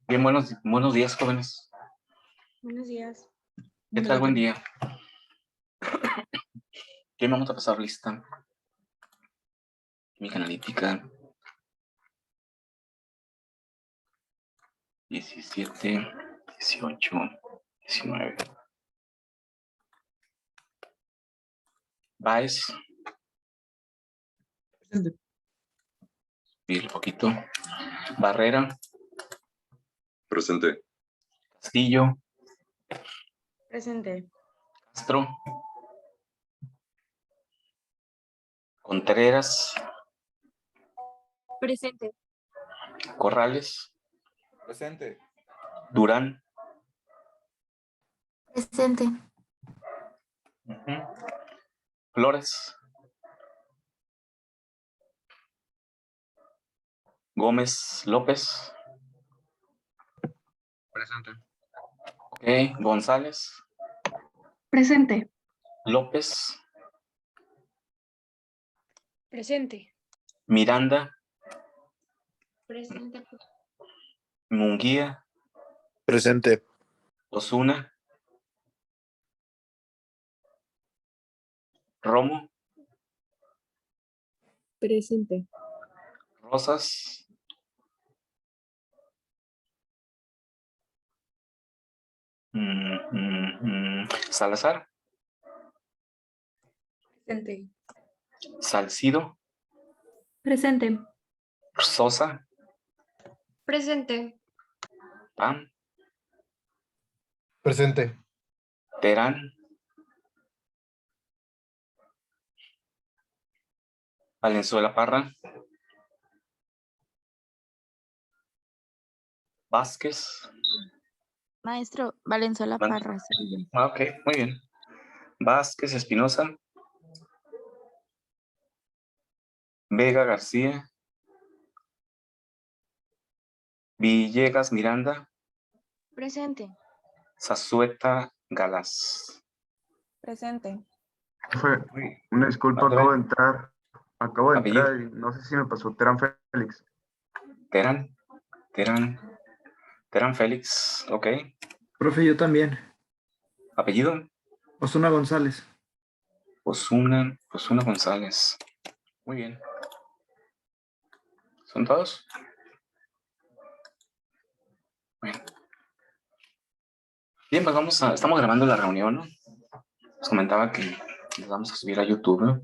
Bien, buenos días, jóvenes. Buenos días. ¿Qué tal? Buen día. Bien, vamos a pasar lista. Química analítica. 17, 18, 19. Baez. Presente. Subir un poquito. Barrera. Presente. Castillo. Presente. Castro. Contreras. Presente. Corrales. Presente. Durán. Presente. Flores. Gómez López. Presente. Ok. González. Presente. López. Presente. Miranda. Presente. Munguía. Presente. Osuna. Romo. Presente. Rosas. Salazar. Presente. Salcido. Presente. Sosa. Presente. Pam. Presente. Terán. Valenzuela Parra. Vázquez. Maestro, Valenzuela Van- Parra, sí. Ok, muy bien. Vázquez Espinosa. Vega García. Villegas Miranda. Presente. Zazueta Galás. Presente. Fue una disculpa, Mándame. acabo de Apellido. entrar y no sé si me pasó Terán Félix. Terán Félix. Ok. Profe, yo también. Apellido. Osuna González. Osuna González. Muy bien. ¿Son todos? Bueno. Bien, pues estamos grabando la reunión, ¿no? Les comentaba que les vamos a subir a YouTube, ¿no?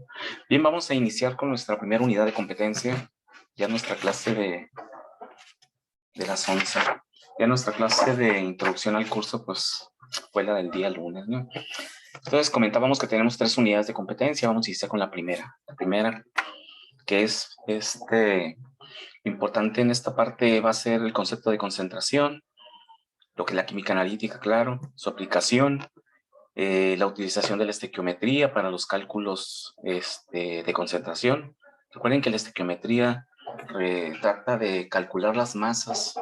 Bien, vamos a iniciar con nuestra primera unidad de competencia, ya nuestra clase de las 11. Ya nuestra clase de introducción al curso, pues, fue la del día lunes, ¿no? Entonces, comentábamos que tenemos 3 unidades de competencia, vamos a iniciar con la primera. La primera, que es, importante en esta parte va a ser el concepto de concentración, lo que es la química analítica, claro, su aplicación, la utilización de la estequiometría para los cálculos de concentración. Recuerden que la estequiometría trata de calcular las masas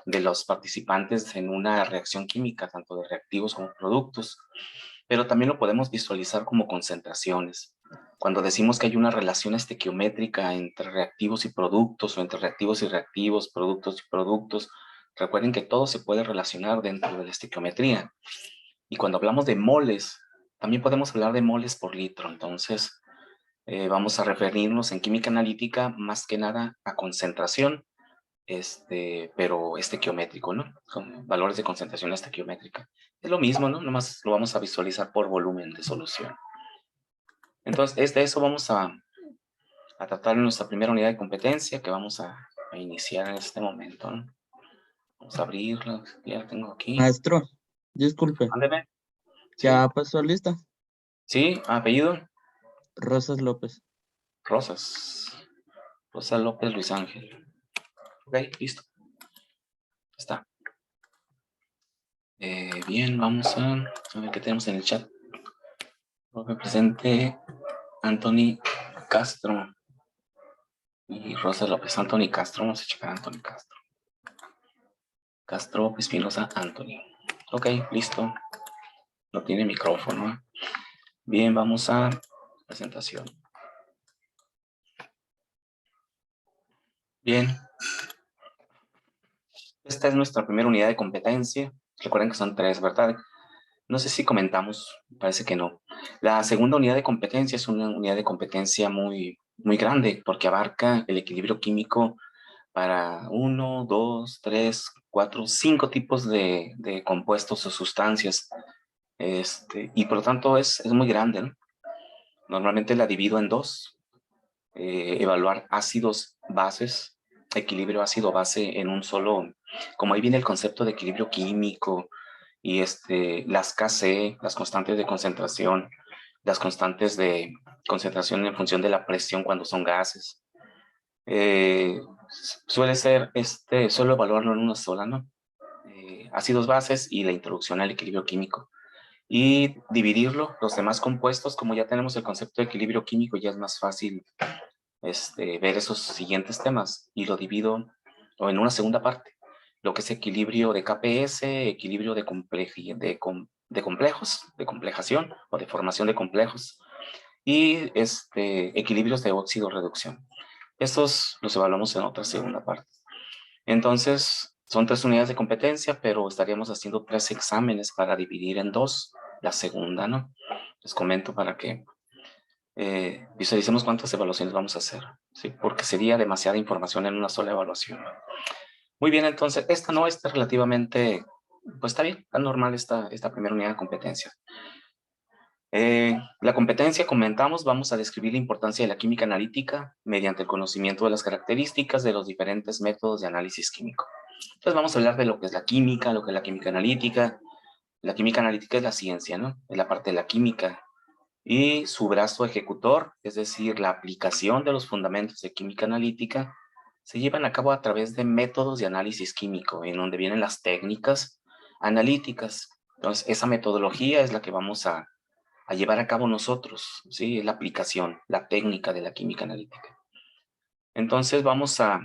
de los participantes en una reacción química, tanto de reactivos como productos, pero también lo podemos visualizar como concentraciones. Cuando decimos que hay una relación estequiométrica entre reactivos y productos, o entre reactivos y reactivos, productos y productos, recuerden que todo se puede relacionar dentro de la estequiometría. Y cuando hablamos de moles, también podemos hablar de moles por litro. Entonces, vamos a referirnos en química analítica más que nada a concentración, pero estequiométrico, ¿no? Con valores de concentración estequiométrica. Es lo mismo, ¿no? Nomás lo vamos a visualizar por volumen de solución. Entonces, de eso vamos a tratar en nuestra primera unidad de competencia que vamos a iniciar en este momento, ¿no? Vamos a abrirla, ya la tengo aquí. Maestro, disculpe, Ándeme. Sí. ¿ya pasó lista? Sí, apellido. Rosas López. Rosa López Luis Ángel. Ok, listo. Está. Bien, vamos a ver qué tenemos en el chat. Me presente Anthony Castro y Rosa López. Anthony Castro, vamos a checar a Anthony Castro. Castro Espinosa Anthony. Ok, listo. No tiene micrófono. Bien, vamos a presentación. Bien. Esta es nuestra primera unidad de competencia. Recuerden que son 3, ¿verdad? No sé si comentamos, parece que no. La segunda unidad de competencia es una unidad de competencia muy grande porque abarca el equilibrio químico para 1, 2, 3, 4, 5 tipos de compuestos o sustancias. Y por lo tanto es muy grande, ¿no? Normalmente la divido en 2. Evaluar ácidos, bases, equilibrio ácido-base en un solo, como ahí viene el concepto de equilibrio químico y las KC, las constantes de concentración, las constantes de concentración en función de la presión cuando son gases. Suele ser solo evaluarlo en una sola, ¿no? Ácidos bases y la introducción al equilibrio químico. Y dividirlo, los demás compuestos, como ya tenemos el concepto de equilibrio químico, ya es más fácil ver esos siguientes temas y lo divido en una segunda parte, lo que es equilibrio de KPS, equilibrio de complejos, de complejación o de formación de complejos y equilibrios de óxido-reducción. Estos los evaluamos en otra segunda parte. Entonces, son 3 unidades de competencia, pero estaríamos haciendo 3 exámenes para dividir en 2 la segunda, ¿no? Les comento para que visualicemos cuántas evaluaciones vamos a hacer, ¿sí? Porque sería demasiada información en una sola evaluación. Muy bien, entonces, esta no está relativamente, pues está bien, está normal esta primera unidad de competencia. La competencia, comentamos, vamos a describir la importancia de la química analítica mediante el conocimiento de las características de los diferentes métodos de análisis químico. Entonces vamos a hablar de lo que es la química, lo que es la química analítica. La química analítica es la ciencia, ¿no? Es la parte de la química. Y su brazo ejecutor, es decir, la aplicación de los fundamentos de química analítica, se llevan a cabo a través de métodos de análisis químico, en donde vienen las técnicas analíticas. Entonces, esa metodología es la que vamos a llevar a cabo nosotros, ¿sí? Es la aplicación, la técnica de la química analítica. Entonces, vamos a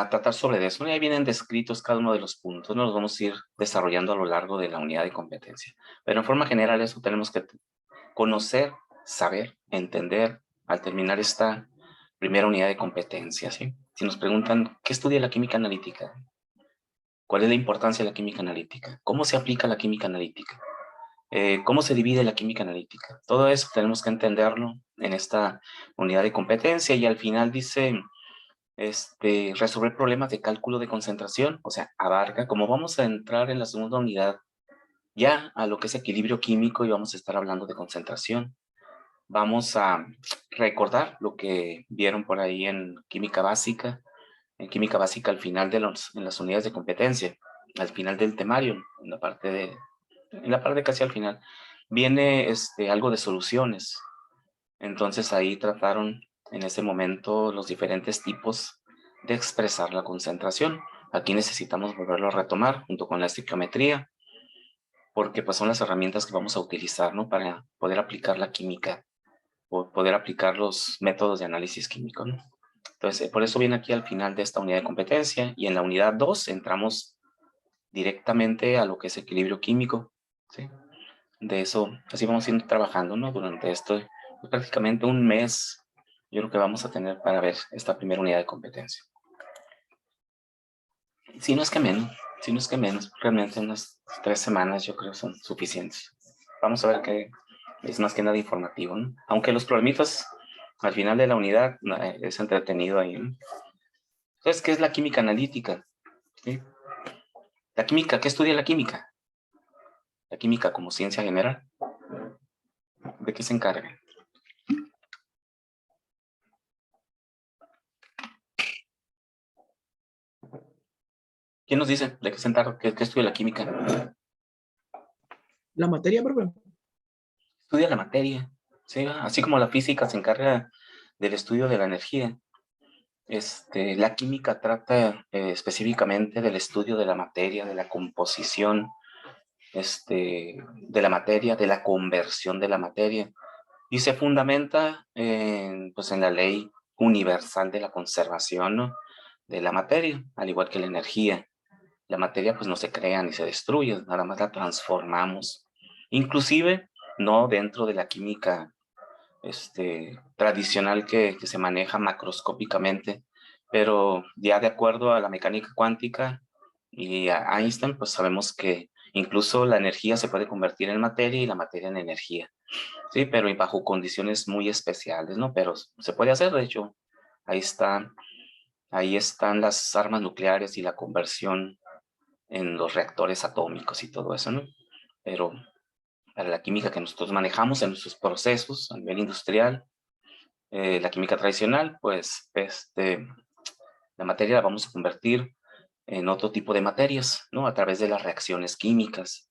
tratar sobre eso. Y ahí vienen descritos cada uno de los puntos, ¿no? Los vamos a ir desarrollando a lo largo de la unidad de competencia. Pero en forma general eso tenemos que conocer, saber, entender al terminar esta primera unidad de competencia, ¿sí? Si nos preguntan, ¿qué estudia la química analítica? ¿Cuál es la importancia de la química analítica? ¿Cómo se aplica la química analítica? ¿Cómo se divide la química analítica? Todo eso tenemos que entenderlo en esta unidad de competencia y al final dice resolver problemas de cálculo de concentración, o sea, abarca, como vamos a entrar en la segunda unidad ya a lo que es equilibrio químico y vamos a estar hablando de concentración. Vamos a recordar lo que vieron por ahí en química básica al final de en las unidades de competencia, al final del temario, en la parte casi al final, viene algo de soluciones. Entonces ahí trataron en ese momento los diferentes tipos de expresar la concentración. Aquí necesitamos volverlo a retomar junto con la estequiometría, porque pues son las herramientas que vamos a utilizar, ¿no? Para poder aplicar la química o poder aplicar los métodos de análisis químico, ¿no? Entonces, por eso viene aquí al final de esta unidad de competencia y en la unidad 2 entramos directamente a lo que es equilibrio químico, ¿sí? De eso, así vamos a ir trabajando, ¿no? Durante esto, pues, prácticamente un mes, yo creo que vamos a tener para ver esta primera unidad de competencia. Si no es que menos, realmente unas 3 semanas yo creo son suficientes. Vamos a ver que es más que nada informativo, ¿no? Aunque los problemitas al final de la unidad es entretenido ahí, ¿no? Entonces, ¿qué es la química analítica? ¿Sí? La química, ¿qué estudia la química? La química como ciencia general. ¿De qué se encarga? ¿Quién nos dice de qué se encarga? ¿Qué estudia la química? La materia, profe. Estudia la materia, ¿sí? Así como la física se encarga del estudio de la energía. La química trata específicamente del estudio de la materia, de la composición de la materia, de la conversión de la materia, y se fundamenta pues en la ley universal de la conservación, ¿no? De la materia, al igual que la energía. La materia pues no se crea ni se destruye, nada más la transformamos. Inclusive, no dentro de la química tradicional que se maneja macroscópicamente, pero ya de acuerdo a la mecánica cuántica y a Einstein, pues sabemos que incluso la energía se puede convertir en materia y la materia en energía. Sí, pero y bajo condiciones muy especiales, ¿no? Pero se puede hacer, de hecho, ahí están las armas nucleares y la conversión en los reactores atómicos y todo eso, ¿no? Pero para la química que nosotros manejamos en nuestros procesos a nivel industrial, la química tradicional, pues la materia la vamos a convertir en otro tipo de materias, ¿no? A través de las reacciones químicas.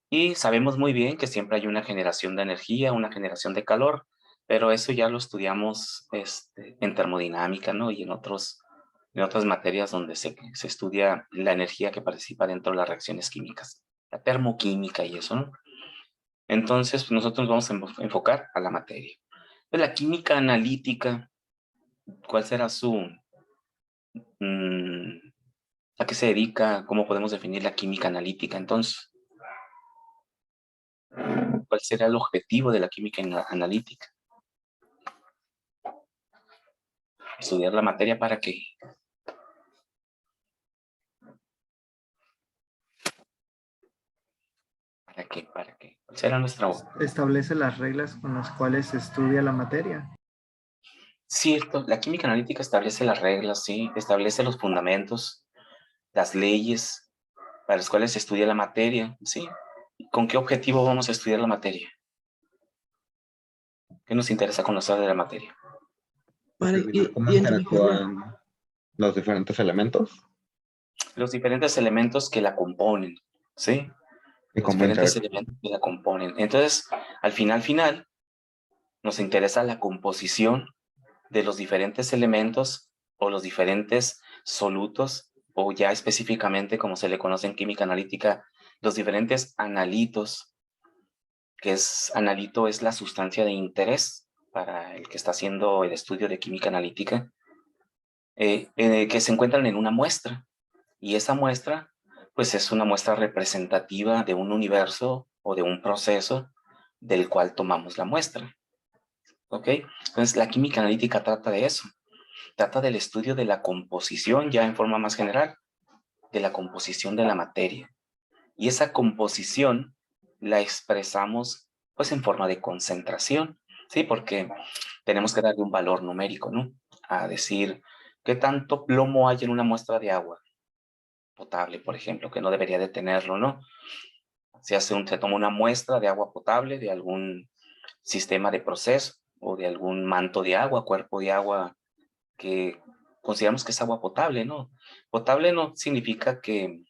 Y sabemos muy bien que siempre hay una generación de energía, una generación de calor, pero eso ya lo estudiamos en termodinámica, ¿no? Y en otras materias donde se estudia la energía que participa dentro de las reacciones químicas, la termoquímica y eso, ¿no? Entonces, pues, nosotros nos vamos a enfocar a la materia. Pues, la química analítica, ¿cuál será a qué se dedica? ¿Cómo podemos definir la química analítica entonces? ¿Cuál será el objetivo de la química analítica? Estudiar la materia ¿para qué? ¿Para qué? ¿Para qué? ¿Cuál será nuestra Establece las reglas con las cuales se estudia la materia. Cierto, la química analítica establece las reglas, sí, establece los fundamentos, las leyes para las cuales se estudia la materia, sí. ¿Con qué objetivo vamos a estudiar la materia? ¿Qué nos interesa conocer de la materia? Para ¿Cómo identificarla. interactúan los diferentes elementos? Los diferentes elementos que la componen, ¿sí? ¿Y Los cómo diferentes interactúan? elementos que la componen. Entonces, al final, nos interesa la composición de los diferentes elementos o los diferentes solutos, o ya específicamente, como se le conoce en química analítica, los diferentes analitos, analito es la sustancia de interés para el que está haciendo el estudio de química analítica, que se encuentran en una muestra. Y esa muestra, pues es una muestra representativa de un universo o de un proceso del cual tomamos la muestra. ¿Ok? Entonces, la química analítica trata de eso. Trata del estudio de la composición, ya en forma más general, de la composición de la materia. Y esa composición la expresamos, pues, en forma de concentración, ¿sí? Porque tenemos que darle un valor numérico, ¿no? A decir, ¿qué tanto plomo hay en una muestra de agua potable, por ejemplo, que no debería de tenerlo, ¿no? Se toma una muestra de agua potable de algún sistema de proceso o de algún manto de agua, cuerpo de agua que consideramos que es agua potable, ¿no? Potable no significa que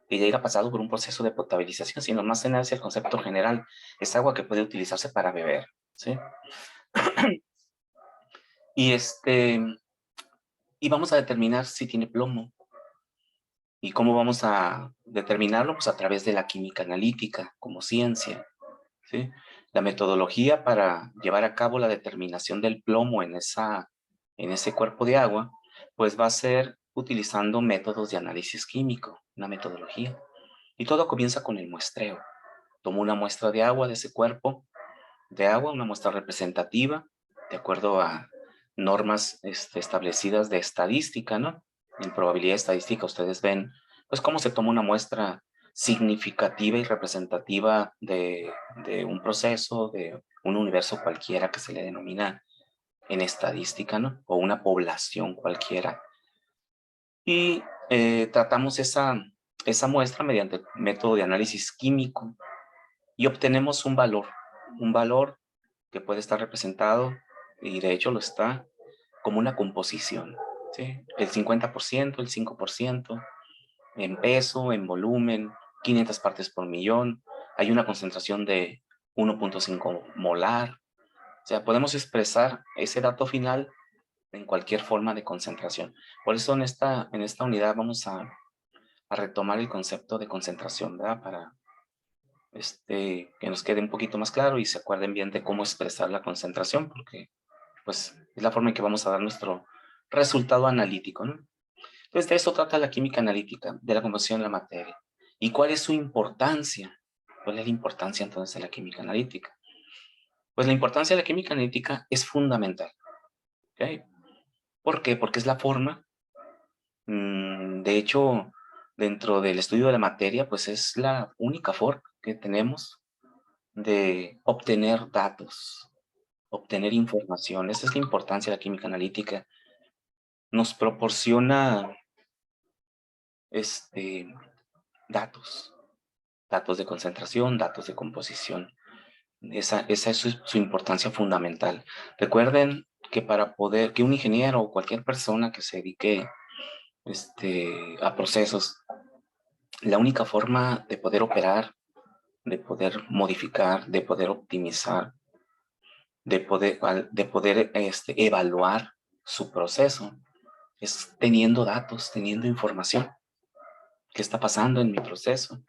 ya haya pasado por un proceso de potabilización, sino más en el concepto general, es agua que puede utilizarse para beber, ¿sí? Y y vamos a determinar si tiene plomo. ¿Y cómo vamos a determinarlo? Pues a través de la química analítica, como ciencia, ¿sí? La metodología para llevar a cabo la determinación del plomo en ese cuerpo de agua, pues va a ser utilizando métodos de análisis químico, una metodología. Y todo comienza con el muestreo. Tomo una muestra de agua de ese cuerpo de agua, una muestra representativa, de acuerdo a normas establecidas de estadística, ¿no? En probabilidad estadística ustedes ven, pues, cómo se toma una muestra significativa y representativa de un proceso, de un universo cualquiera que se le denomina en estadística, ¿no? O una población cualquiera. Y tratamos esa muestra mediante el método de análisis químico y obtenemos un valor que puede estar representado, y de hecho lo está, como una composición, ¿sí? El 50%, el 5%, en peso, en volumen, 500 partes por millón, hay una concentración de 1.5 molar, o sea, podemos expresar ese dato final en cualquier forma de concentración. Por eso en esta unidad vamos a retomar el concepto de concentración, ¿verdad? Para que nos quede un poquito más claro y se acuerden bien de cómo expresar la concentración, porque pues es la forma en que vamos a dar nuestro resultado analítico, ¿no? Entonces de eso trata la química analítica, de la composición de la materia. ¿Y cuál es su importancia? ¿Cuál es la importancia entonces de la química analítica? Pues la importancia de la química analítica es fundamental, ¿ok? ¿Por qué? Porque es la forma De hecho, dentro del estudio de la materia, pues es la única forma que tenemos de obtener datos, obtener información. Esa es la importancia de la química analítica. Nos proporciona datos de concentración, datos de composición. Esa es su importancia fundamental. Recuerden que para poder, que un ingeniero o cualquier persona que se dedique a procesos, la única forma de poder operar, de poder modificar, de poder optimizar, de poder evaluar su proceso, es teniendo datos, teniendo información. ¿Qué está pasando en mi proceso?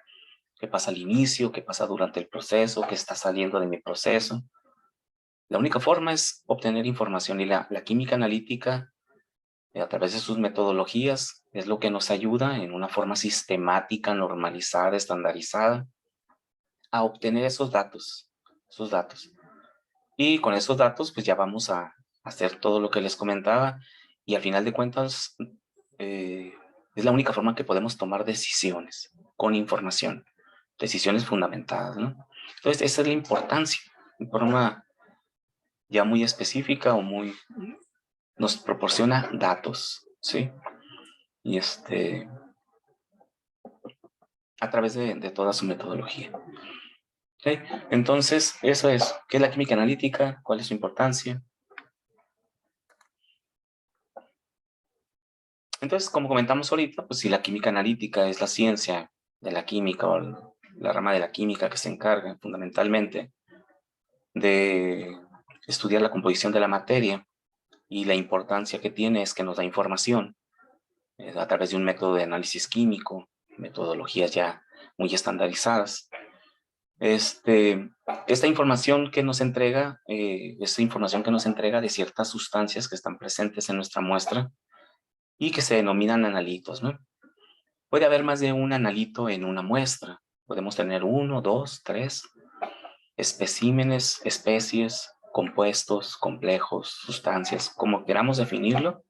¿Qué pasa al inicio? ¿Qué pasa durante el proceso? ¿Qué está saliendo de mi proceso? La única forma es obtener información, y la química analítica, a través de sus metodologías, es lo que nos ayuda en una forma sistemática, normalizada, estandarizada, a obtener esos datos. Y con esos datos, pues ya vamos a hacer todo lo que les comentaba, y al final de cuentas, es la única forma que podemos tomar decisiones con información, decisiones fundamentadas, ¿no? Entonces, esa es la importancia, de forma ya muy específica o nos proporciona datos, ¿sí? Y a través de toda su metodología. ¿Sí? Entonces, eso es, ¿qué es la química analítica? ¿Cuál es su importancia? Entonces, como comentamos ahorita, pues si la química analítica es la ciencia de la química, o la rama de la química que se encarga fundamentalmente de estudiar la composición de la materia, y la importancia que tiene es que nos da información a través de un método de análisis químico, metodologías ya muy estandarizadas. Esta información que nos entrega, de ciertas sustancias que están presentes en nuestra muestra y que se denominan analitos, ¿no? Puede haber más de un analito en una muestra. Podemos tener 1, 2, 3 especímenes, especies, compuestos, complejos, sustancias, como queramos definirlo,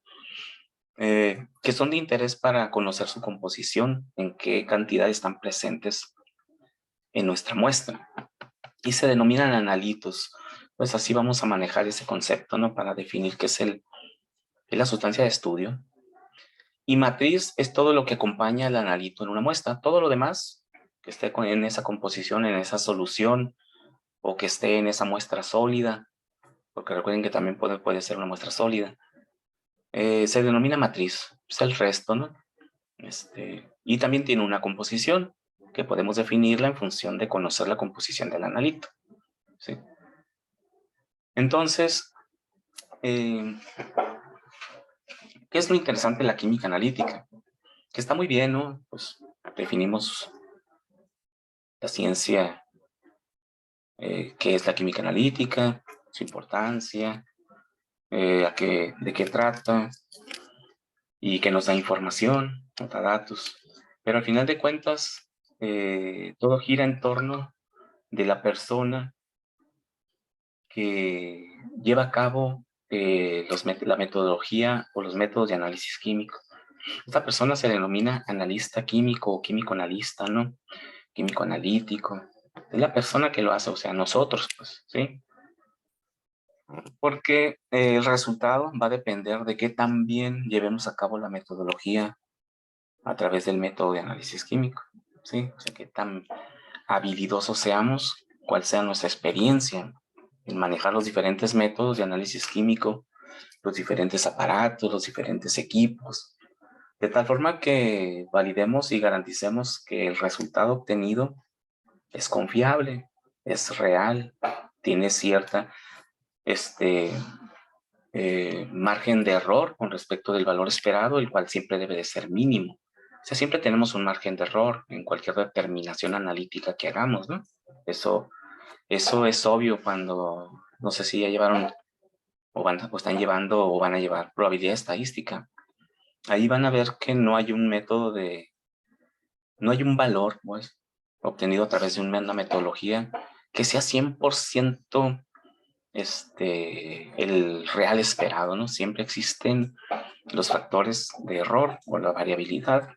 que son de interés para conocer su composición, en qué cantidad están presentes en nuestra muestra, y se denominan analitos. Pues así vamos a manejar ese concepto, ¿no? Para definir qué es la sustancia de estudio. Y matriz es todo lo que acompaña al analito en una muestra. Todo lo demás que esté en esa composición, en esa solución, o que esté en esa muestra sólida, porque recuerden que también puede ser una muestra sólida, se denomina matriz. Es el resto, ¿no? Y también tiene una composición que podemos definirla en función de conocer la composición del analito, ¿sí? Entonces, ¿qué es lo interesante de la química analítica? Que está muy bien, ¿no? Pues definimos la ciencia, qué es la química analítica, su importancia, de qué trata, y que nos da información, nos da datos. Pero al final de cuentas, todo gira en torno de la persona que lleva a cabo la metodología o los métodos de análisis químico. Esta persona se denomina analista químico o químico analista, ¿no? Químico analítico. Es la persona que lo hace, o sea, nosotros, pues, ¿sí? Porque el resultado va a depender de qué tan bien llevemos a cabo la metodología a través del método de análisis químico, ¿sí? O sea, qué tan habilidosos seamos, cuál sea nuestra experiencia en manejar los diferentes métodos de análisis químico, los diferentes aparatos, los diferentes equipos, de tal forma que validemos y garanticemos que el resultado obtenido es confiable, es real, tiene cierta margen de error con respecto del valor esperado, el cual siempre debe de ser mínimo. O sea, siempre tenemos un margen de error en cualquier determinación analítica que hagamos, ¿no? Eso es obvio cuando, no sé si ya llevaron o están llevando o van a llevar probabilidad estadística. Ahí van a ver que no hay un método no hay un valor, pues, obtenido a través de una metodología que sea 100% el real esperado, ¿no? Siempre existen los factores de error o la variabilidad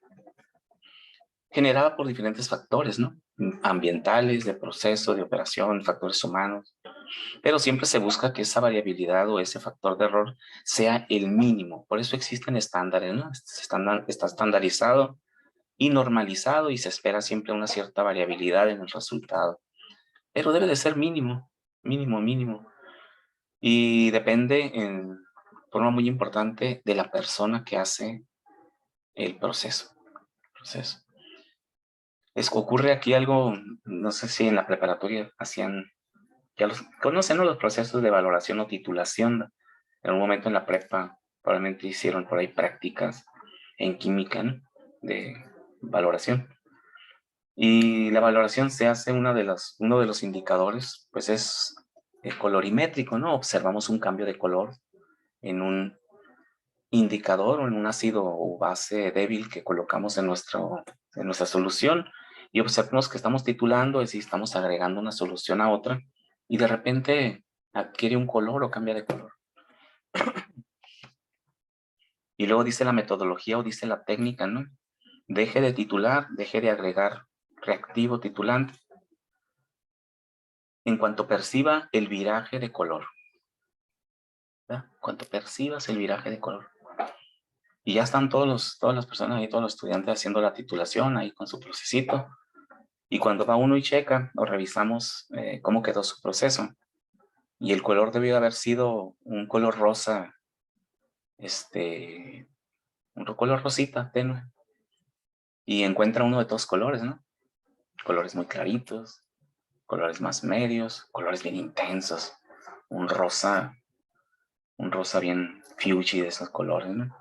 generada por diferentes factores, ¿no? Ambientales, de proceso, de operación, factores humanos, pero siempre se busca que esa variabilidad o ese factor de error sea el mínimo. Por eso existen estándares, ¿no? Está estandarizado y normalizado y se espera siempre una cierta variabilidad en el resultado, pero debe de ser mínimo, mínimo, mínimo. Y depende en forma muy importante de la persona que hace el proceso. Ocurre aquí algo, no sé si en la preparatoria hacían, ya los conocen, ¿no? Los procesos de valoración o titulación. En un momento en la prepa probablemente hicieron por ahí prácticas en química, ¿no? De valoración. Y la valoración se hace uno de los indicadores, pues es el colorimétrico, ¿no? Observamos un cambio de color en un indicador o en un ácido o base débil que colocamos en nuestra solución y observamos que estamos titulando, es decir, estamos agregando una solución a otra y de repente adquiere un color o cambia de color. Y luego dice la metodología o dice la técnica, ¿no? Deje de titular, deje de agregar reactivo titulante en cuanto perciba el viraje de color. ¿Verdad? Cuando percibas el viraje de color. Y ya están todas las personas ahí, todos los estudiantes haciendo la titulación ahí con su procesito. Y cuando va uno y checa, o revisamos cómo quedó su proceso. Y el color debió haber sido un color rosa, un color rosita, tenue. Y encuentra uno de todos colores, ¿no? Colores muy claritos, colores más medios, colores bien intensos. Un rosa bien fuchsia de esos colores, ¿no?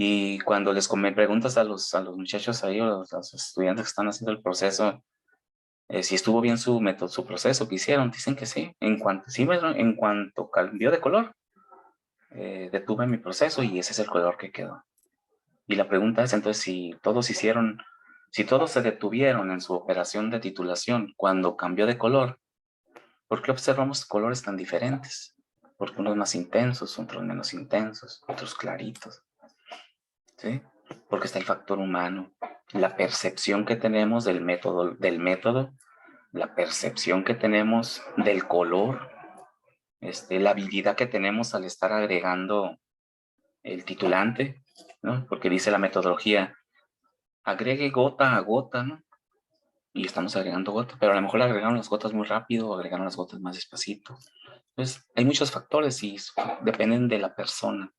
Y cuando les preguntas a los muchachos ahí, o a los estudiantes que están haciendo el proceso, si estuvo bien su método, su proceso que hicieron, dicen que sí. En cuanto cambió de color, detuve mi proceso y ese es el color que quedó. Y la pregunta es entonces si todos se detuvieron en su operación de titulación cuando cambió de color, ¿por qué observamos colores tan diferentes? Porque unos más intensos, otros menos intensos, otros claritos. ¿Sí? Porque está el factor humano, la percepción que tenemos del método, la percepción que tenemos del color, la habilidad que tenemos al estar agregando el titulante, ¿no? Porque dice la metodología, agregue gota a gota, ¿no? Y estamos agregando gota, pero a lo mejor le agregaron las gotas muy rápido o agregaron las gotas más despacito. Entonces, hay muchos factores y dependen de la persona.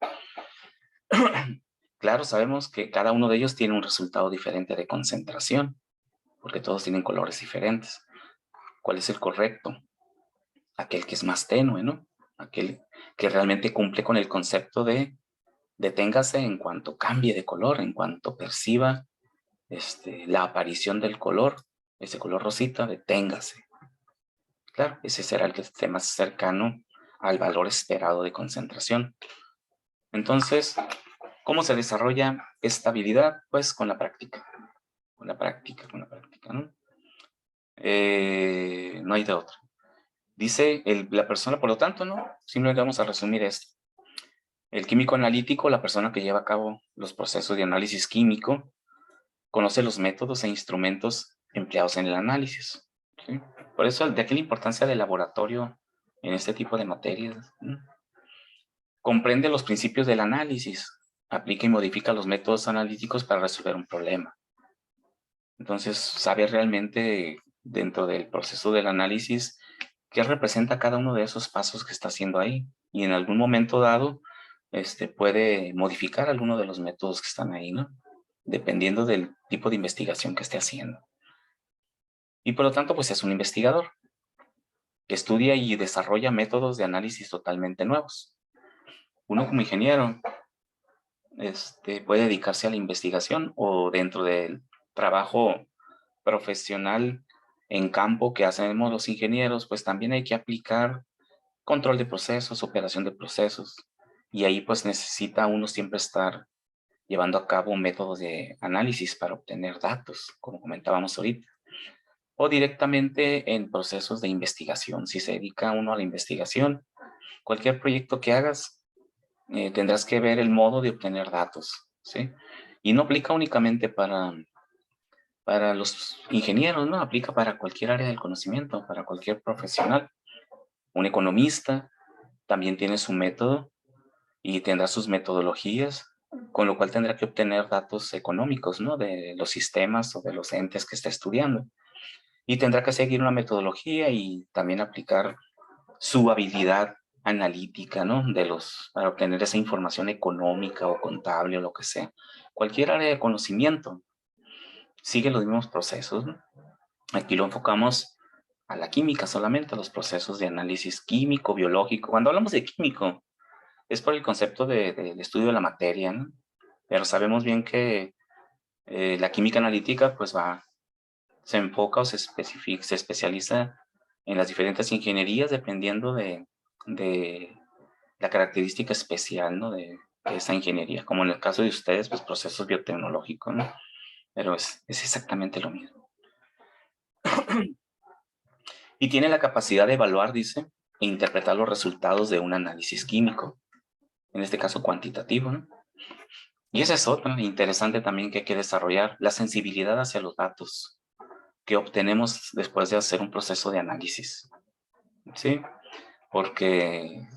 Claro, sabemos que cada uno de ellos tiene un resultado diferente de concentración, porque todos tienen colores diferentes. ¿Cuál es el correcto? Aquel que es más tenue, ¿no? Aquel que realmente cumple con el concepto de deténgase en cuanto cambie de color, en cuanto perciba la aparición del color, ese color rosita, deténgase. Claro, ese será el que esté más cercano al valor esperado de concentración. Entonces, ¿cómo se desarrolla esta habilidad? Pues con la práctica. Con la práctica, ¿no? No hay de otra. Dice la persona, por lo tanto, ¿no? Simplemente vamos a resumir esto. El químico analítico, la persona que lleva a cabo los procesos de análisis químico, conoce los métodos e instrumentos empleados en el análisis. ¿Sí? Por eso, de aquí la importancia del laboratorio en este tipo de materias, ¿no? Comprende los principios del análisis, aplica y modifica los métodos analíticos para resolver un problema. Entonces, sabe realmente dentro del proceso del análisis qué representa cada uno de esos pasos que está haciendo ahí. Y en algún momento dado, puede modificar alguno de los métodos que están ahí, ¿no? Dependiendo del tipo de investigación que esté haciendo. Y por lo tanto, pues es un investigador que estudia y desarrolla métodos de análisis totalmente nuevos. Uno como ingeniero puede dedicarse a la investigación o dentro del trabajo profesional en campo que hacemos los ingenieros, pues también hay que aplicar control de procesos, operación de procesos. Y ahí pues necesita uno siempre estar llevando a cabo métodos de análisis para obtener datos, como comentábamos ahorita. o directamente en procesos de investigación. Si se dedica uno a la investigación, cualquier proyecto que hagas, tendrás que ver el modo de obtener datos, ¿sí? Y no aplica únicamente para los ingenieros, ¿no? Aplica para cualquier área del conocimiento, para cualquier profesional. Un economista también tiene su método y tendrá sus metodologías, con lo cual tendrá que obtener datos económicos, ¿no? De los sistemas o de los entes que está estudiando. Y tendrá que seguir una metodología y también aplicar su habilidad analítica, ¿no? Para obtener esa información económica o contable o lo que sea. Cualquier área de conocimiento sigue los mismos procesos, ¿no? Aquí lo enfocamos a la química solamente, a los procesos de análisis químico, biológico. Cuando hablamos de químico, es por el concepto del estudio de la materia, ¿no? Pero sabemos bien que la química analítica, pues se enfoca o se especializa en las diferentes ingenierías dependiendo de la característica especial, ¿no? de esa ingeniería, como en el caso de ustedes, pues procesos biotecnológicos, ¿no? Pero es exactamente lo mismo. Y tiene la capacidad de evaluar, dice, e interpretar los resultados de un análisis químico, en este caso cuantitativo, ¿no? Y esa es otra interesante también que hay que desarrollar, la sensibilidad hacia los datos que obtenemos después de hacer un proceso de análisis, ¿sí? Porque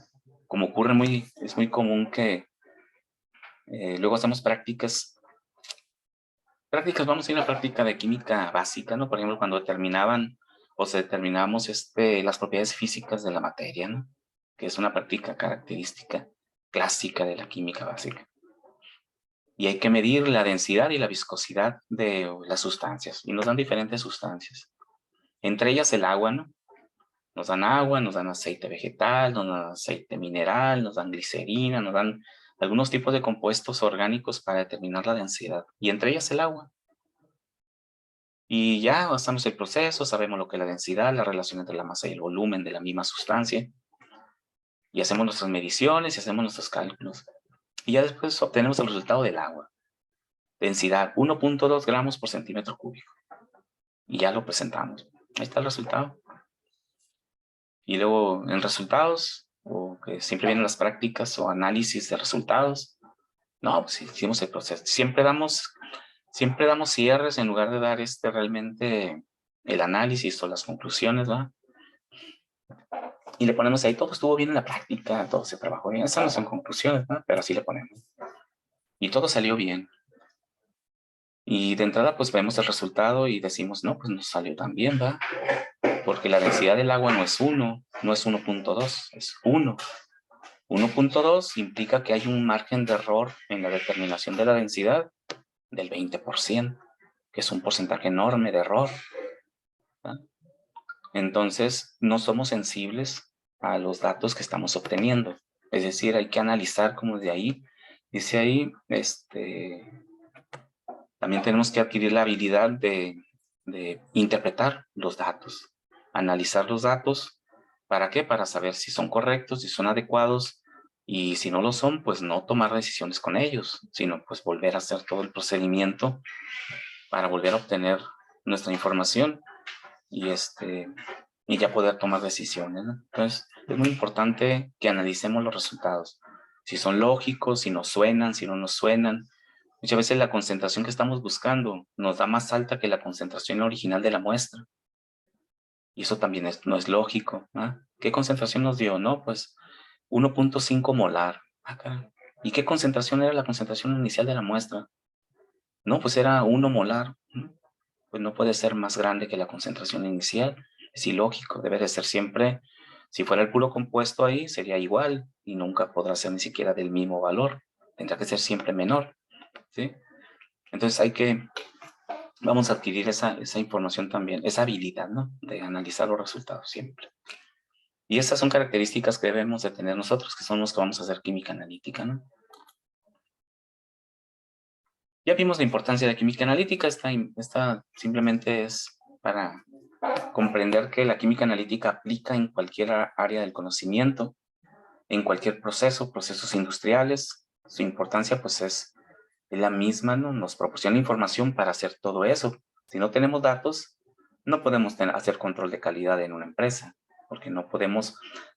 como ocurre es muy común que luego hacemos prácticas, vamos a ir a una práctica de química básica, ¿no? Por ejemplo, cuando determinamos las propiedades físicas de la materia, ¿no? Que es una práctica característica clásica de la química básica. Y hay que medir la densidad y la viscosidad de las sustancias. Y nos dan diferentes sustancias. Entre ellas el agua, ¿no? Nos dan agua, nos dan aceite vegetal, nos dan aceite mineral, nos dan glicerina, nos dan algunos tipos de compuestos orgánicos para determinar la densidad. Y entre ellas el agua. Y ya hacemos el proceso, sabemos lo que es la densidad, la relación entre la masa y el volumen de la misma sustancia. Y hacemos nuestras mediciones y hacemos nuestros cálculos. Y ya después obtenemos el resultado del agua. Densidad 1.2 gramos por centímetro cúbico. Y ya lo presentamos. Ahí está el resultado. Y luego en resultados, o que siempre vienen las prácticas o análisis de resultados. No, pues hicimos el proceso. Siempre damos cierres en lugar de dar realmente el análisis o las conclusiones, ¿verdad? Y le ponemos ahí, todo estuvo bien en la práctica, todo se trabajó bien. Esas no son conclusiones, ¿no? Pero así le ponemos. Y todo salió bien. Y de entrada, pues vemos el resultado y decimos, no, pues nos salió tan bien, ¿va? Porque la densidad del agua no es 1, no es 1.2, es 1. 1.2 implica que hay un margen de error en la determinación de la densidad del 20%, que es un porcentaje enorme de error, ¿va? Entonces, no somos sensibles a los datos que estamos obteniendo. Es decir, hay que analizar como de ahí, dice ahí, también tenemos que adquirir la habilidad de interpretar los datos, analizar los datos. ¿Para qué? Para saber si son correctos, si son adecuados, y si no lo son, pues no tomar decisiones con ellos, sino pues volver a hacer todo el procedimiento para volver a obtener nuestra información y ya poder tomar decisiones, ¿no? Entonces, es muy importante que analicemos los resultados. Si son lógicos, si nos suenan, si no nos suenan. Muchas veces la concentración que estamos buscando nos da más alta que la concentración original de la muestra. Y eso también no es lógico, ¿ah? ¿Qué concentración nos dio? No, pues 1.5 molar. ¿Y qué concentración era la concentración inicial de la muestra? No, pues era 1 molar. Pues no puede ser más grande que la concentración inicial. Es ilógico, debe de ser siempre, si fuera el puro compuesto ahí, sería igual y nunca podrá ser ni siquiera del mismo valor. Tendrá que ser siempre menor, ¿sí? Entonces vamos a adquirir esa información también, esa habilidad, ¿no? De analizar los resultados siempre. Y esas son características que debemos de tener nosotros, que son los que vamos a hacer química analítica, ¿no? Ya vimos la importancia de la química analítica. Esta simplemente es para comprender que la química analítica aplica en cualquier área del conocimiento, en cualquier procesos industriales. Su importancia pues es la misma, ¿no? Nos proporciona información para hacer todo eso. Si no tenemos datos, no podemos hacer control de calidad en una empresa, porque no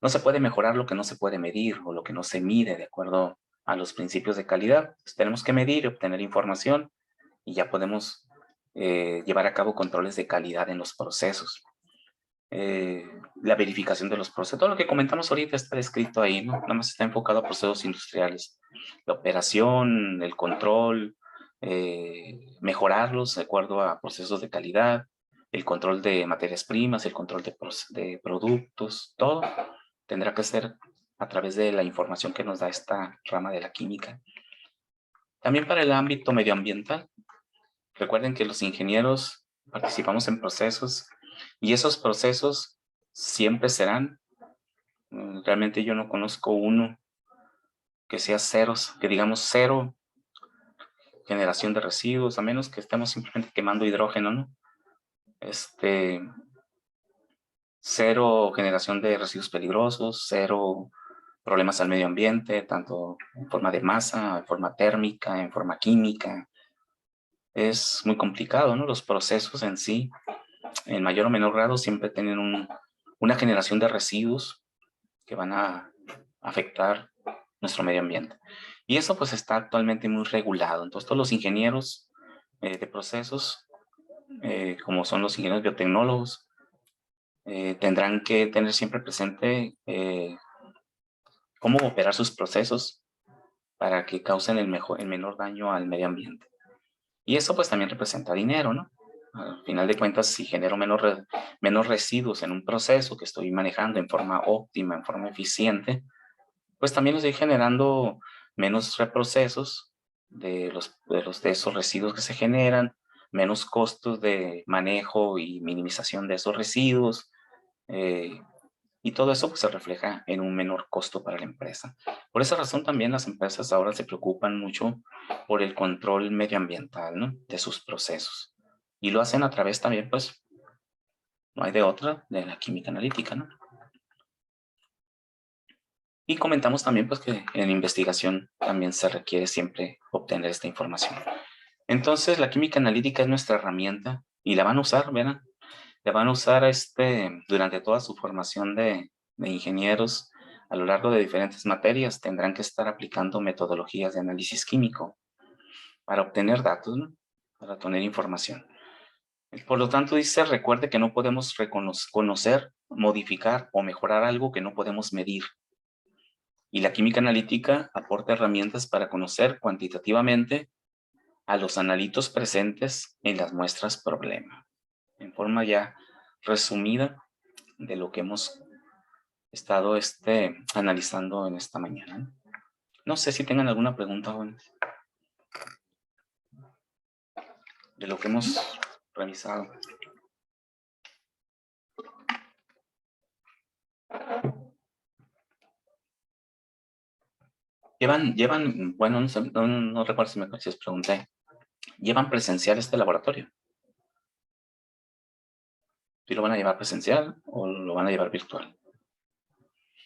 se puede mejorar lo que no se puede medir o lo que no se mide de acuerdo a los principios de calidad. Entonces, tenemos que medir y obtener información y ya podemos llevar a cabo controles de calidad en los procesos. La verificación de los procesos, todo lo que comentamos ahorita está descrito ahí, ¿no? Nada más está enfocado a procesos industriales. La operación, el control, mejorarlos de acuerdo a procesos de calidad, el control de materias primas, el control de productos, todo tendrá que ser a través de la información que nos da esta rama de la química. También para el ámbito medioambiental, recuerden que los ingenieros participamos en procesos y esos procesos siempre serán, realmente yo no conozco uno que sea ceros, que digamos cero generación de residuos, a menos que estemos simplemente quemando hidrógeno, ¿no? Cero generación de residuos peligrosos, cero problemas al medio ambiente, tanto en forma de masa, en forma térmica, en forma química. Es muy complicado, ¿no? Los procesos en sí, en mayor o menor grado, siempre tienen una generación de residuos que van a afectar nuestro medio ambiente. Y eso pues está actualmente muy regulado. Entonces todos los ingenieros de procesos, como son los ingenieros biotecnólogos, tendrán que tener siempre presente cómo operar sus procesos para que causen el menor daño al medio ambiente. Y eso pues también representa dinero, ¿no? Al final de cuentas, si genero menos residuos en un proceso que estoy manejando en forma óptima, en forma eficiente, pues también estoy generando menos reprocesos de esos residuos que se generan, menos costos de manejo y minimización de esos residuos, y todo eso pues, se refleja en un menor costo para la empresa. Por esa razón también las empresas ahora se preocupan mucho por el control medioambiental, ¿no? De sus procesos. Y lo hacen a través también, pues, no hay de otra, de la química analítica, ¿no? Y comentamos también pues, que en investigación también se requiere siempre obtener esta información. Entonces, la química analítica es nuestra herramienta y la van a usar, ¿verdad? La van a usar durante toda su formación de ingenieros a lo largo de diferentes materias. Tendrán que estar aplicando metodologías de análisis químico para obtener datos, ¿no? Para obtener información. Por lo tanto, recuerde que no podemos conocer, modificar o mejorar algo que no podemos medir. Y la química analítica aporta herramientas para conocer cuantitativamente a los analitos presentes en las muestras problema. En forma ya resumida de lo que hemos estado analizando en esta mañana. No sé si tengan alguna pregunta, jóvenes, de lo que hemos revisado. Bueno, no recuerdo si les pregunté, ¿llevan presencial este laboratorio? ¿Sí lo van a llevar presencial o lo van a llevar virtual?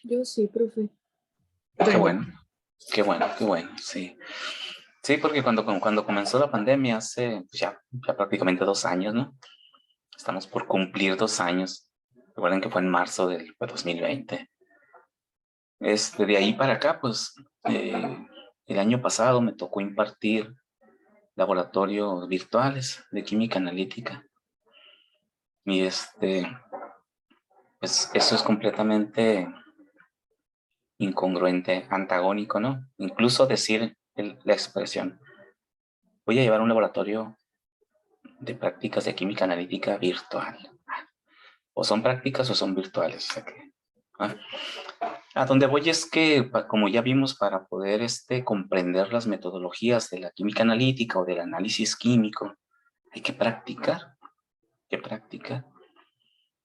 Yo sí, profe. Qué bueno, qué bueno, qué bueno, sí. Sí, porque cuando comenzó la pandemia hace ya prácticamente 2 años, ¿no? Estamos por cumplir 2 años. Recuerden que fue en marzo del 2020. De ahí para acá, pues, el año pasado me tocó impartir laboratorios virtuales de química analítica. Y pues eso es completamente incongruente, antagónico, ¿no? Incluso decir la expresión, voy a llevar un laboratorio de prácticas de química analítica virtual. O son prácticas o son virtuales. O sea que, a donde voy es que, como ya vimos, para poder comprender las metodologías de la química analítica o del análisis químico, hay que practicar,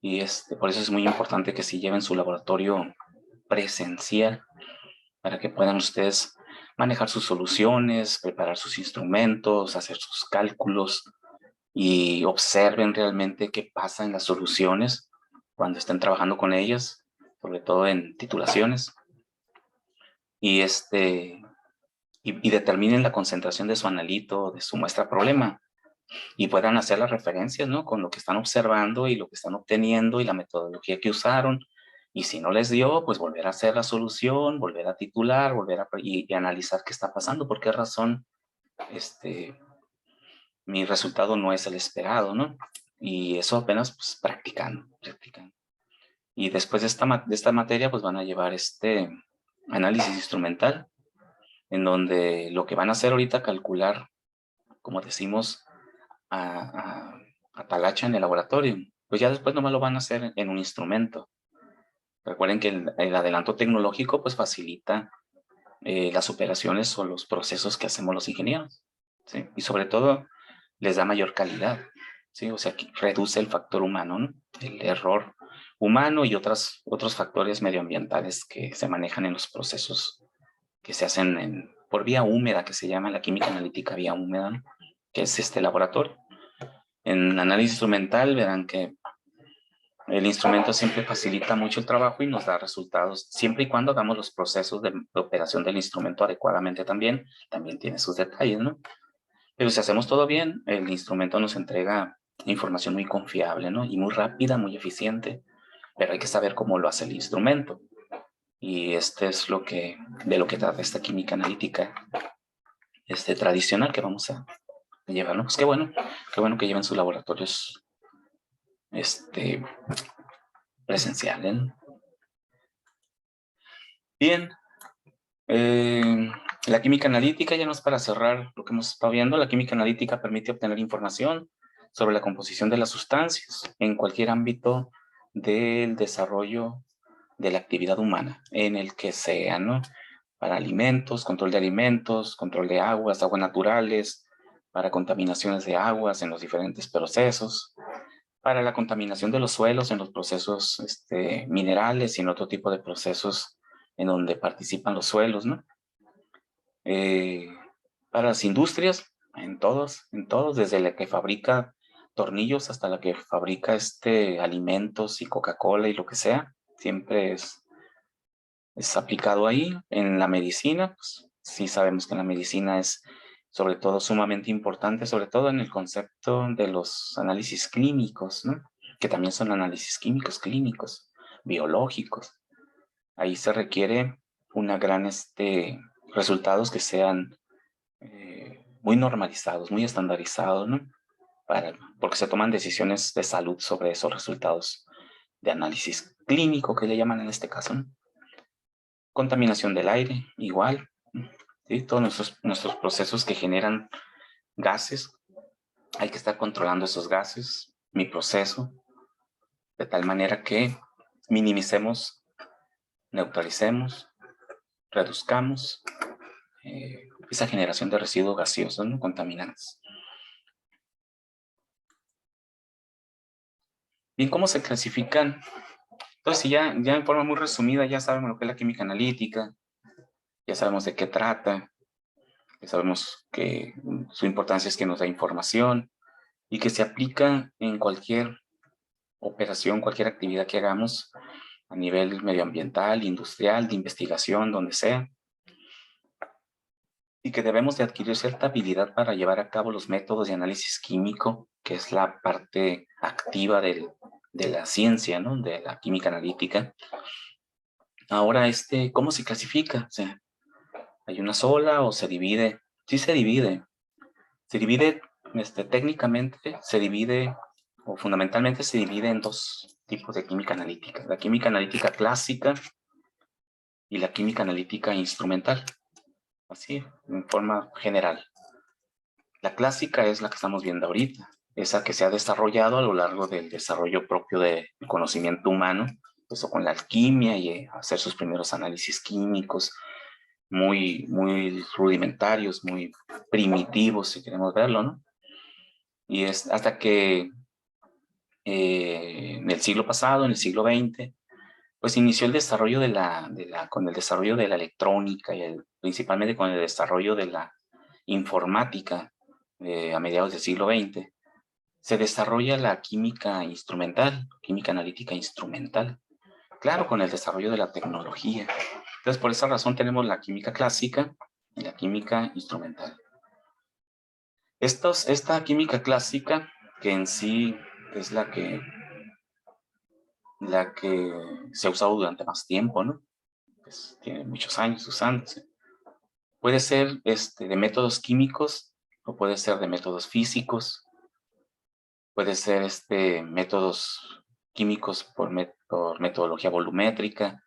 Y por eso es muy importante que si lleven su laboratorio presencial, para que puedan ustedes manejar sus soluciones, preparar sus instrumentos, hacer sus cálculos y observen realmente qué pasa en las soluciones cuando estén trabajando con ellas, sobre todo en titulaciones, y determinen la concentración de su analito, de su muestra problema, y puedan hacer las referencias, ¿no? Con lo que están observando y lo que están obteniendo y la metodología que usaron. Y si no les dio, pues volver a hacer la solución, volver a titular, y analizar qué está pasando, por qué razón mi resultado no es el esperado, ¿no? Y eso apenas pues, practicando. Y después de esta materia, pues van a llevar análisis instrumental, en donde lo que van a hacer ahorita, calcular, como decimos, a talacha en el laboratorio, pues ya después nomás lo van a hacer en un instrumento. Recuerden que el adelanto tecnológico pues facilita las operaciones o los procesos que hacemos los ingenieros, ¿sí? Y sobre todo les da mayor calidad, ¿sí? O sea, que reduce el factor humano, ¿no? El error humano y otros factores medioambientales que se manejan en los procesos que se hacen por vía húmeda, que se llama la química analítica vía húmeda, ¿no? Que es este laboratorio. En análisis instrumental verán que el instrumento siempre facilita mucho el trabajo y nos da resultados, siempre y cuando hagamos los procesos de operación del instrumento adecuadamente también tiene sus detalles, ¿no? Pero si hacemos todo bien, el instrumento nos entrega información muy confiable, ¿no? Y muy rápida, muy eficiente, pero hay que saber cómo lo hace el instrumento. Y este es de lo que trata esta química analítica tradicional que vamos a llevar, ¿no? Pues qué bueno que lleven sus laboratorios presenciales, ¿no? Bien, la química analítica, ya no es para cerrar lo que hemos estado viendo. La química analítica permite obtener información sobre la composición de las sustancias en cualquier ámbito del desarrollo de la actividad humana, en el que sea, ¿no? Para alimentos, control de aguas naturales, para contaminaciones de aguas en los diferentes procesos, para la contaminación de los suelos en los procesos minerales y en otro tipo de procesos en donde participan los suelos, ¿no? Para las industrias, en todos, desde la que fabrica tornillos hasta la que fabrica alimentos y Coca-Cola y lo que sea, siempre es aplicado ahí. En la medicina, pues, sí sabemos que la medicina es sobre todo sumamente importante, sobre todo en el concepto de los análisis clínicos, ¿no? Que también son análisis químicos, clínicos, biológicos. Ahí se requiere una gran resultados que sean muy normalizados, muy estandarizados, ¿no? Porque se toman decisiones de salud sobre esos resultados de análisis clínico, que le llaman en este caso, ¿no? Contaminación del aire, igual, ¿sí? Todos nuestros procesos que generan gases, hay que estar controlando esos gases, mi proceso, de tal manera que minimicemos, neutralicemos, reduzcamos esa generación de residuos gaseosos, ¿no? Contaminantes. Bien, ¿cómo se clasifican? Entonces, si ya en forma muy resumida, ya sabemos lo que es la química analítica, ya sabemos de qué trata, ya sabemos que su importancia es que nos da información y que se aplica en cualquier operación, cualquier actividad que hagamos a nivel medioambiental, industrial, de investigación, donde sea, y que debemos de adquirir cierta habilidad para llevar a cabo los métodos de análisis químico, que es la parte activa de la ciencia, ¿no? De la química analítica. Ahora, ¿cómo se clasifica? O sea, ¿hay una sola o se divide? Sí se divide. Se divide, técnicamente, o fundamentalmente se divide en dos tipos de química analítica. La química analítica clásica y la química analítica instrumental. Así, en forma general. La clásica es la que estamos viendo ahorita, esa que se ha desarrollado a lo largo del desarrollo propio del conocimiento humano, eso con la alquimia y hacer sus primeros análisis químicos, muy rudimentarios, muy primitivos, si queremos verlo, ¿no? Y es hasta que en el siglo pasado, en el siglo XX, pues inició el desarrollo con el desarrollo de la electrónica y principalmente con el desarrollo de la informática a mediados del siglo XX, se desarrolla la química instrumental, química analítica instrumental, claro, con el desarrollo de la tecnología. Entonces, por esa razón tenemos la química clásica y la química instrumental. Esta química clásica, que en sí es la que se ha usado durante más tiempo, ¿no? Pues tiene muchos años usándose. Puede ser de métodos químicos o puede ser de métodos físicos. Puede ser métodos químicos por metodología volumétrica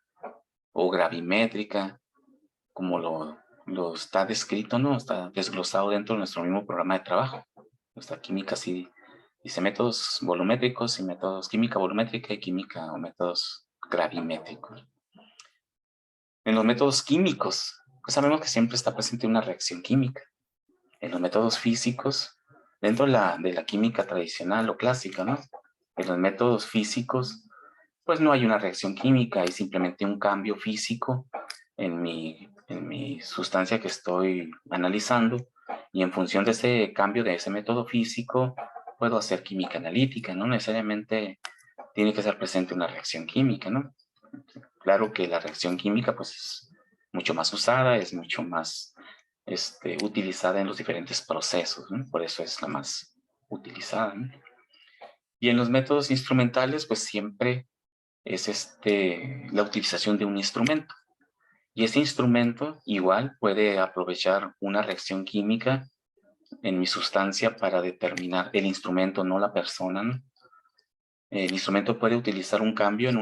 o gravimétrica, como lo está descrito, ¿no? Está desglosado dentro de nuestro mismo programa de trabajo. Nuestra química sí dice métodos volumétricos y métodos química volumétrica y química o métodos gravimétricos. En los métodos químicos, pues sabemos que siempre está presente una reacción química. En los métodos físicos, dentro de la química tradicional o clásica, ¿no? En los métodos físicos, pues no hay una reacción química, hay simplemente un cambio físico en mi sustancia que estoy analizando, y en función de ese cambio de ese método físico, puedo hacer química analítica, no necesariamente tiene que ser presente una reacción química, ¿no? Claro que la reacción química, pues, es mucho más usada, es mucho más utilizada en los diferentes procesos, ¿no? Por eso es la más utilizada, ¿no? Y en los métodos instrumentales, pues siempre es la utilización de un instrumento. Y ese instrumento igual puede aprovechar una reacción química en mi sustancia para determinar el instrumento, no la persona, ¿no? El instrumento puede utilizar un cambio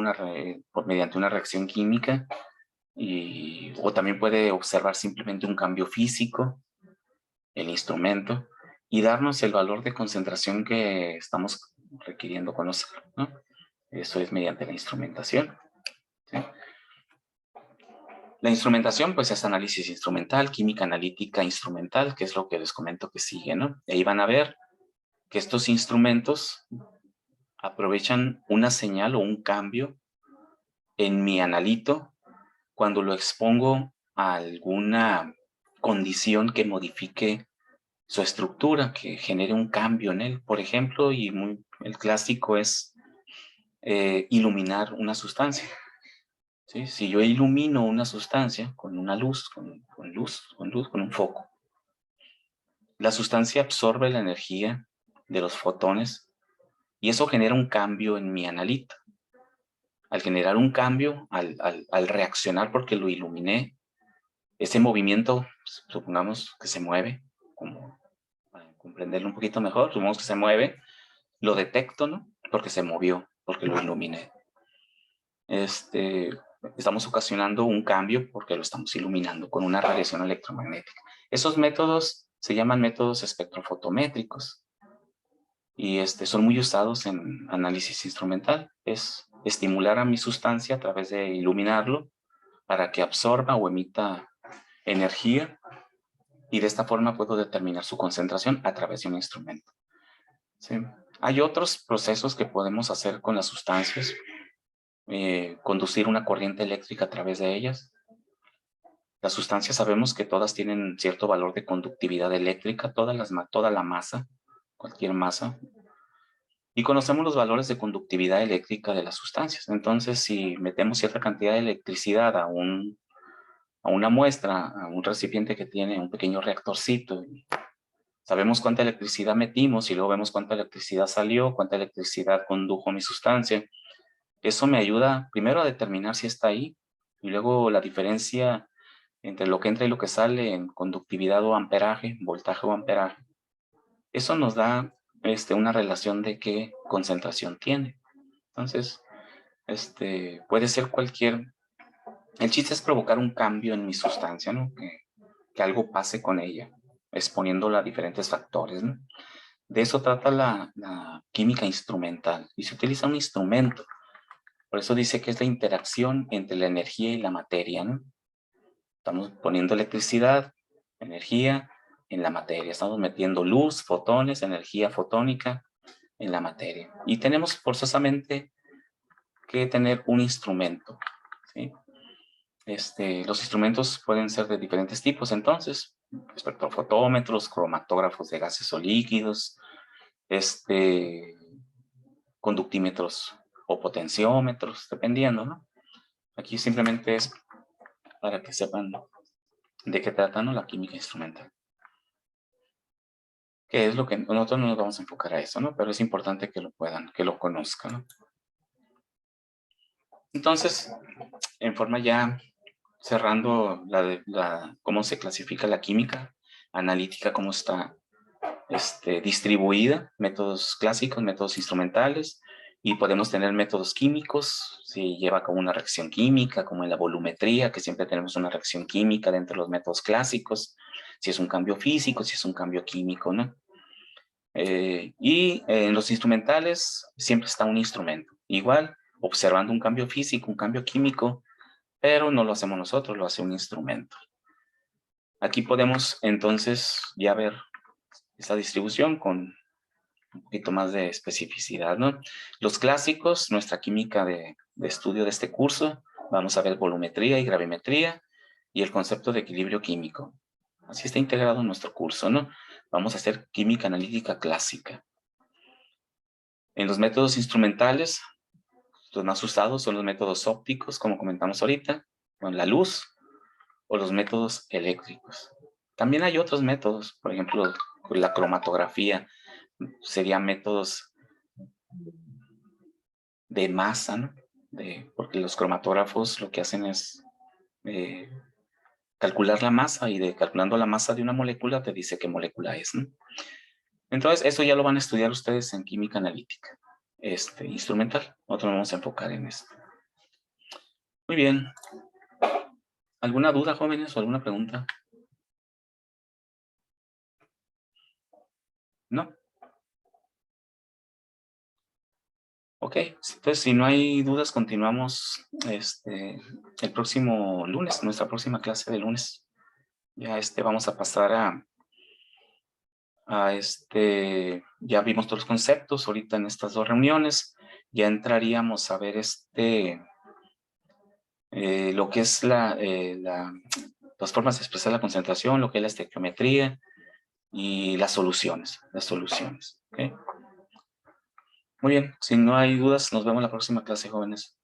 mediante una reacción química o también puede observar simplemente un cambio físico, el instrumento, y darnos el valor de concentración que estamos requiriendo conocer, ¿no? Eso es mediante la instrumentación, ¿sí? La instrumentación, pues, es análisis instrumental, química analítica instrumental, que es lo que les comento que sigue, ¿no? Ahí van a ver que estos instrumentos aprovechan una señal o un cambio en mi analito cuando lo expongo a alguna condición que modifique su estructura, que genere un cambio en él. Por ejemplo, el clásico es iluminar una sustancia, ¿sí? Si yo ilumino una sustancia con una luz, con un foco, la sustancia absorbe la energía de los fotones y eso genera un cambio en mi analito. Al generar un cambio, al reaccionar porque lo iluminé, ese movimiento, supongamos que se mueve, como para comprenderlo un poquito mejor, supongamos que se mueve, lo detecto, ¿no? Porque se movió, porque lo iluminé. Estamos ocasionando un cambio porque lo estamos iluminando con una radiación electromagnética. Esos métodos se llaman métodos espectrofotométricos y son muy usados en análisis instrumental. Es estimular a mi sustancia a través de iluminarlo para que absorba o emita energía, y de esta forma puedo determinar su concentración a través de un instrumento, ¿sí? Hay otros procesos que podemos hacer con las sustancias, conducir una corriente eléctrica a través de ellas. Las sustancias sabemos que todas tienen cierto valor de conductividad eléctrica, toda la masa, cualquier masa, y conocemos los valores de conductividad eléctrica de las sustancias. Entonces, si metemos cierta cantidad de electricidad a una muestra, a un recipiente que tiene un pequeño reactorcito, sabemos cuánta electricidad metimos y luego vemos cuánta electricidad salió, cuánta electricidad condujo mi sustancia. Eso me ayuda primero a determinar si está ahí, y luego la diferencia entre lo que entra y lo que sale en conductividad o amperaje, voltaje o amperaje. Eso nos da una relación de qué concentración tiene. Entonces, puede ser cualquier... El chiste es provocar un cambio en mi sustancia, ¿no? Que algo pase con ella, exponiéndola a diferentes factores, ¿no? De eso trata la química instrumental, y se utiliza un instrumento. Por eso dice que es la interacción entre la energía y la materia, ¿no? Estamos poniendo electricidad, energía en la materia. Estamos metiendo luz, fotones, energía fotónica en la materia. Y tenemos forzosamente que tener un instrumento, ¿sí? Los instrumentos pueden ser de diferentes tipos, entonces, espectrofotómetros, cromatógrafos de gases o líquidos, conductímetros o potenciómetros, dependiendo, ¿no? Aquí simplemente es para que sepan de qué trata, ¿no?, la química instrumental. Que es lo que nosotros no nos vamos a enfocar a eso, ¿no? Pero es importante que lo puedan, que lo conozcan, ¿no? Entonces, en forma ya cerrando cómo se clasifica la química analítica, cómo está distribuida, métodos clásicos, métodos instrumentales, y podemos tener métodos químicos, si lleva como una reacción química, como en la volumetría, que siempre tenemos una reacción química dentro de los métodos clásicos, si es un cambio físico, si es un cambio químico, ¿no? Y en los instrumentales siempre está un instrumento, igual, observando un cambio físico, un cambio químico, pero no lo hacemos nosotros, lo hace un instrumento. Aquí podemos entonces ya ver esa distribución con un poquito más de especificidad, ¿no? Los clásicos, nuestra química de estudio de este curso, vamos a ver volumetría y gravimetría y el concepto de equilibrio químico. Así está integrado en nuestro curso, ¿no? Vamos a hacer química analítica clásica. En los métodos instrumentales, los más usados son los métodos ópticos, como comentamos ahorita, con la luz, o los métodos eléctricos. También hay otros métodos, por ejemplo, la cromatografía, serían métodos de masa, ¿no? Porque los cromatógrafos lo que hacen es calcular la masa, y calculando la masa de una molécula te dice qué molécula es, ¿no? Entonces, eso ya lo van a estudiar ustedes en química analítica, instrumental. Nosotros nos vamos a enfocar en esto. Muy bien. ¿Alguna duda, jóvenes, o alguna pregunta? ¿No? Ok, entonces si no hay dudas, continuamos el próximo lunes, nuestra próxima clase de lunes. Ya vamos a pasar ya vimos todos los conceptos ahorita en estas dos reuniones. Ya entraríamos a ver lo que es las formas de expresar la concentración, lo que es la estequiometría y las soluciones. ¿Okay? Muy bien, si no hay dudas, nos vemos en la próxima clase, jóvenes.